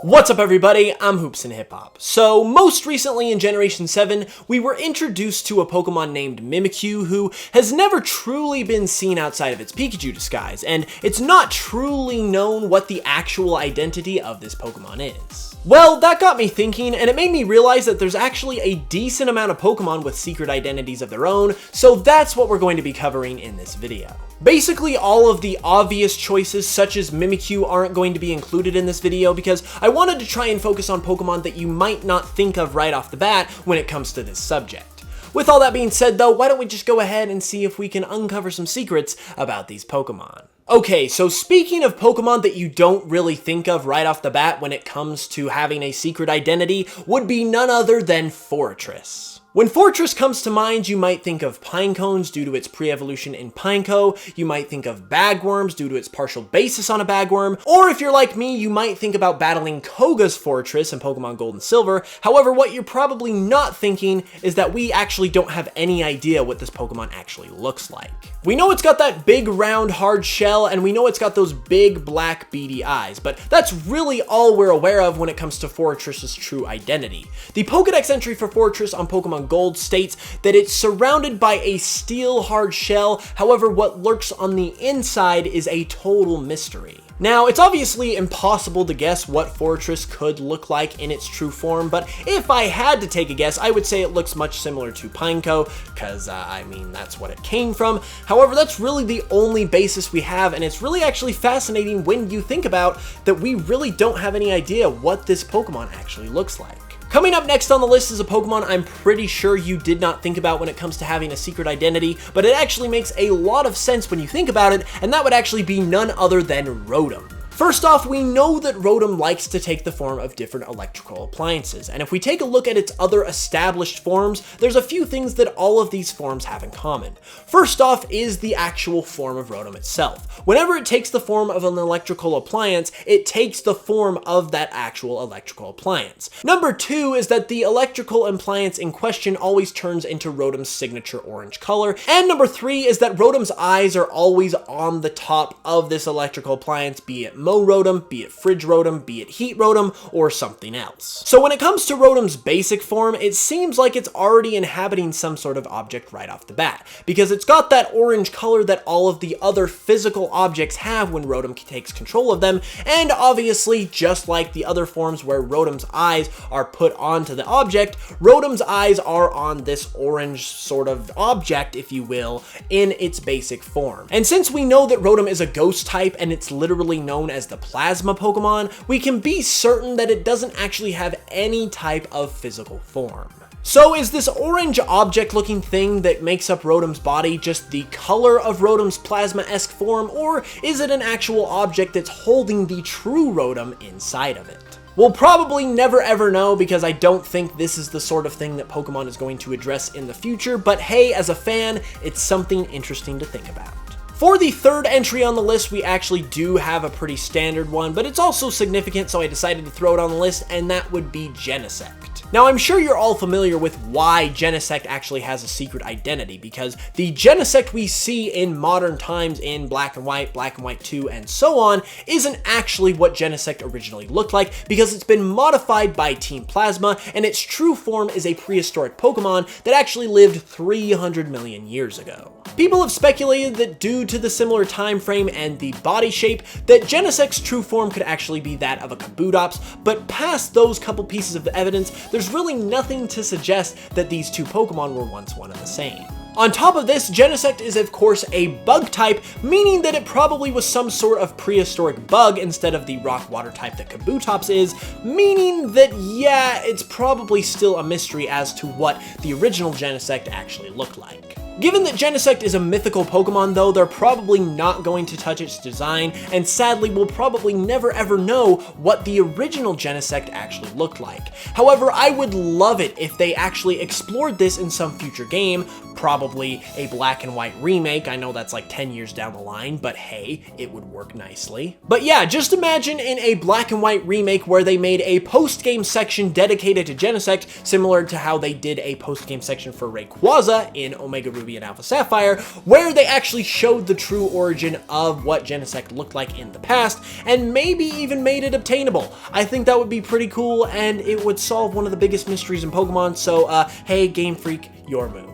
What's up everybody, I'm HoopsandHipHop. So, most recently in Generation 7, we were introduced to a Pokemon named Mimikyu who has never truly been seen outside of its Pikachu disguise, and it's not truly known what the actual identity of this Pokemon is. Well, that got me thinking, and it made me realize that there's actually a decent amount of Pokemon with secret identities of their own, so that's what we're going to be covering in this video. Basically, all of the obvious choices such as Mimikyu aren't going to be included in this video because I wanted to try and focus on Pokemon that you might not think of right off the bat when it comes to this subject. With all that being said though, why don't we just go ahead and see if we can uncover some secrets about these Pokemon. Okay, so speaking of Pokemon that you don't really think of right off the bat when it comes to having a secret identity would be none other than Forretress. When Forretress comes to mind, you might think of Pinecones due to its pre-evolution in Pineco, you might think of Bagworms due to its partial basis on a Bagworm, or if you're like me, you might think about battling Koga's Forretress in Pokemon Gold and Silver. However, what you're probably not thinking is that we actually don't have any idea what this Pokemon actually looks like. We know it's got that big round hard shell, and we know it's got those big black beady eyes, but that's really all we're aware of when it comes to Forretress's true identity. The Pokedex entry for Forretress on Pokemon Gold states that it's surrounded by a steel hard shell, however what lurks on the inside is a total mystery. Now, it's obviously impossible to guess what Forretress could look like in its true form, but if I had to take a guess, I would say it looks much similar to Pineco, because, I mean, that's what it came from. However, that's really the only basis we have, and it's really actually fascinating when you think about that we really don't have any idea what this Pokemon actually looks like. Coming up next on the list is a Pokemon I'm pretty sure you did not think about when it comes to having a secret identity, but it actually makes a lot of sense when you think about it, and that would actually be none other than Rotom. First off, we know that Rotom likes to take the form of different electrical appliances, and if we take a look at its other established forms, there's a few things that all of these forms have in common. First off is the actual form of Rotom itself. Whenever it takes the form of an electrical appliance, it takes the form of that actual electrical appliance. Number two is that the electrical appliance in question always turns into Rotom's signature orange color, and number three is that Rotom's eyes are always on the top of this electrical appliance, be it Rotom, be it Fridge Rotom, be it Heat Rotom, or something else. So when it comes to Rotom's basic form, it seems like it's already inhabiting some sort of object right off the bat, because it's got that orange color that all of the other physical objects have when Rotom takes control of them, and obviously, just like the other forms where Rotom's eyes are put onto the object, Rotom's eyes are on this orange sort of object, if you will, in its basic form. And since we know that Rotom is a ghost type and it's literally known as the Plasma Pokemon, we can be certain that it doesn't actually have any type of physical form. So is this orange object looking thing that makes up Rotom's body just the color of Rotom's plasma-esque form, or is it an actual object that's holding the true Rotom inside of it? We'll probably never ever know because I don't think this is the sort of thing that Pokemon is going to address in the future, but hey, as a fan, it's something interesting to think about. For the third entry on the list, we actually do have a pretty standard one, but it's also significant, so I decided to throw it on the list, and that would be Genesect. Now, I'm sure you're all familiar with why Genesect actually has a secret identity, because the Genesect we see in modern times in Black and White 2, and so on, isn't actually what Genesect originally looked like, because it's been modified by Team Plasma, and its true form is a prehistoric Pokemon that actually lived 300 million years ago. People have speculated that due to the similar time frame and the body shape, that Genesect's true form could actually be that of a Kabutops, but past those couple pieces of evidence, there's really nothing to suggest that these two Pokemon were once one and the same. On top of this, Genesect is of course a bug type, meaning that it probably was some sort of prehistoric bug instead of the rock water type that Kabutops is, meaning that yeah, it's probably still a mystery as to what the original Genesect actually looked like. Given that Genesect is a mythical Pokemon though, they're probably not going to touch its design, and sadly we'll probably never ever know what the original Genesect actually looked like. However, I would love it if they actually explored this in some future game, probably a Black and White remake. I know that's like 10 years down the line, but hey, it would work nicely. But yeah, just imagine in a Black and White remake where they made a post-game section dedicated to Genesect, similar to how they did a post-game section for Rayquaza in Omega Ruby Ruby and Alpha Sapphire, where they actually showed the true origin of what Genesect looked like in the past, and maybe even made it obtainable. I think that would be pretty cool, and it would solve one of the biggest mysteries in Pokemon, so hey, Game Freak, your move.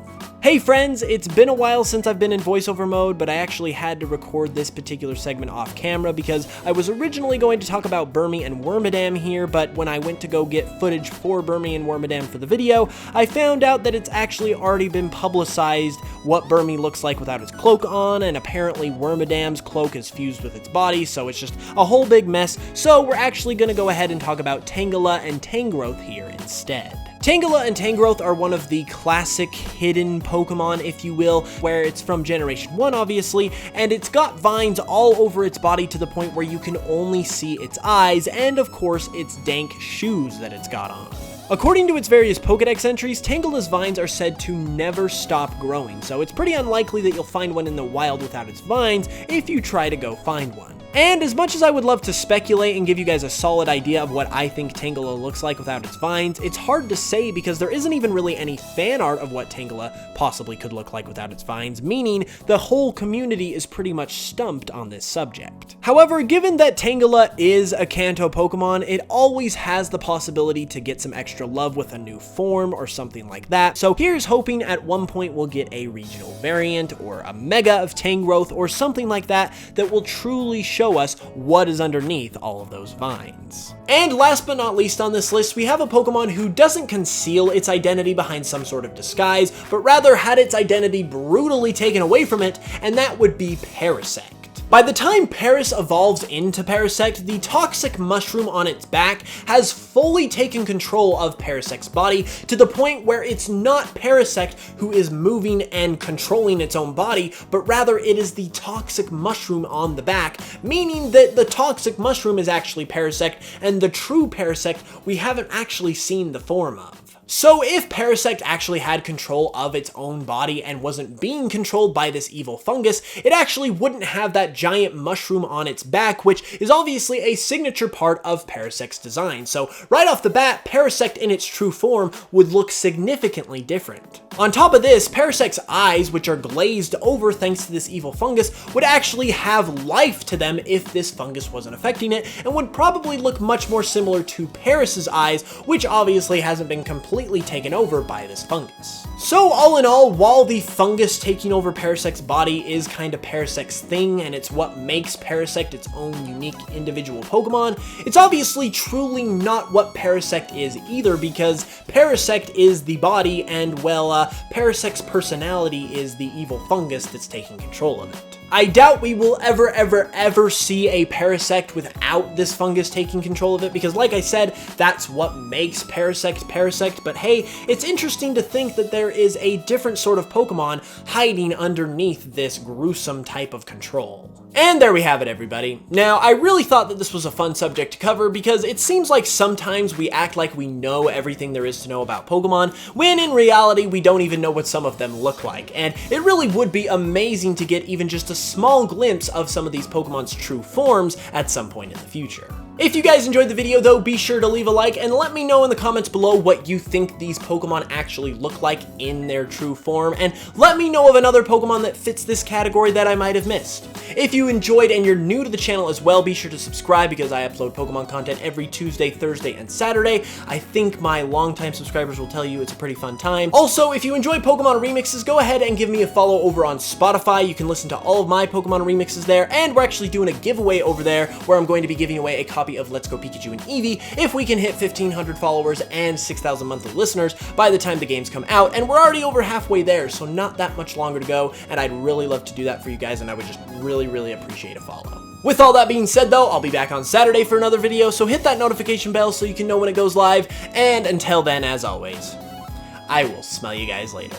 Hey friends, it's been a while since I've been in voiceover mode, but I actually had to record this particular segment off camera because I was originally going to talk about Burmy and Wormadam here, but when I went to go get footage for Burmy and Wormadam for the video, I found out that it's actually already been publicized what Burmy looks like without its cloak on, and apparently Wormadam's cloak is fused with its body, so it's just a whole big mess, so we're actually going to go ahead and talk about Tangela and Tangrowth here instead. Tangela and Tangrowth are one of the classic hidden Pokemon, if you will, where it's from Generation 1, obviously, and it's got vines all over its body to the point where you can only see its eyes, and of course, its dank shoes that it's got on. According to its various Pokedex entries, Tangela's vines are said to never stop growing, so it's pretty unlikely that you'll find one in the wild without its vines if you try to go find one. And as much as I would love to speculate and give you guys a solid idea of what I think Tangela looks like without its vines, it's hard to say because there isn't even really any fan art of what Tangela possibly could look like without its vines, meaning the whole community is pretty much stumped on this subject. However, given that Tangela is a Kanto Pokemon, it always has the possibility to get some extra love with a new form or something like that, so here's hoping at one point we'll get a regional variant or a Mega of Tangrowth or something like that that will truly show us what is underneath all of those vines. And last but not least on this list, we have a Pokemon who doesn't conceal its identity behind some sort of disguise, but rather had its identity brutally taken away from it, and that would be Parasect. By the time Paris evolves into Parasect, the toxic mushroom on its back has fully taken control of Parasect's body to the point where it's not Parasect who is moving and controlling its own body, but rather it is the toxic mushroom on the back, meaning that the toxic mushroom is actually Parasect, and the true Parasect we haven't actually seen the form of. So if Parasect actually had control of its own body and wasn't being controlled by this evil fungus, it actually wouldn't have that giant mushroom on its back, which is obviously a signature part of Parasect's design. So right off the bat, Parasect in its true form would look significantly different. On top of this, Parasect's eyes, which are glazed over thanks to this evil fungus, would actually have life to them if this fungus wasn't affecting it, and would probably look much more similar to Paris's eyes, which obviously hasn't been completely taken over by this fungus. So all in all, while the fungus taking over Parasect's body is kind of Parasect's thing, and it's what makes Parasect its own unique individual Pokemon, it's obviously truly not what Parasect is either, because Parasect is the body, and well, Parasect's personality is the evil fungus that's taking control of it. I doubt we will ever see a Parasect without this fungus taking control of it, because like I said, that's what makes Parasect Parasect, but hey, it's interesting to think that there is a different sort of Pokemon hiding underneath this gruesome type of control. And there we have it, everybody. Now, I really thought that this was a fun subject to cover because it seems like sometimes we act like we know everything there is to know about Pokemon, when in reality we don't even know what some of them look like, and it really would be amazing to get even just a small glimpse of some of these Pokemon's true forms at some point in the future. If you guys enjoyed the video though, be sure to leave a like and let me know in the comments below what you think these Pokemon actually look like in their true form, and let me know of another Pokemon that fits this category that I might have missed. If you enjoyed and you're new to the channel as well, be sure to subscribe because I upload Pokemon content every Tuesday, Thursday, and Saturday. I think my longtime subscribers will tell you it's a pretty fun time. Also, if you enjoy Pokemon remixes, go ahead and give me a follow over on Spotify. You can listen to all of my Pokemon remixes there, and we're actually doing a giveaway over there where I'm going to be giving away a copy of Let's Go Pikachu and Eevee if we can hit 1,500 followers and 6,000 monthly listeners by the time the games come out, and we're already over halfway there, so not that much longer to go, and I'd really love to do that for you guys, and I would just really appreciate a follow. With all that being said though, I'll be back on Saturday for another video, so hit that notification bell so you can know when it goes live, and until then, as always, I will smell you guys later.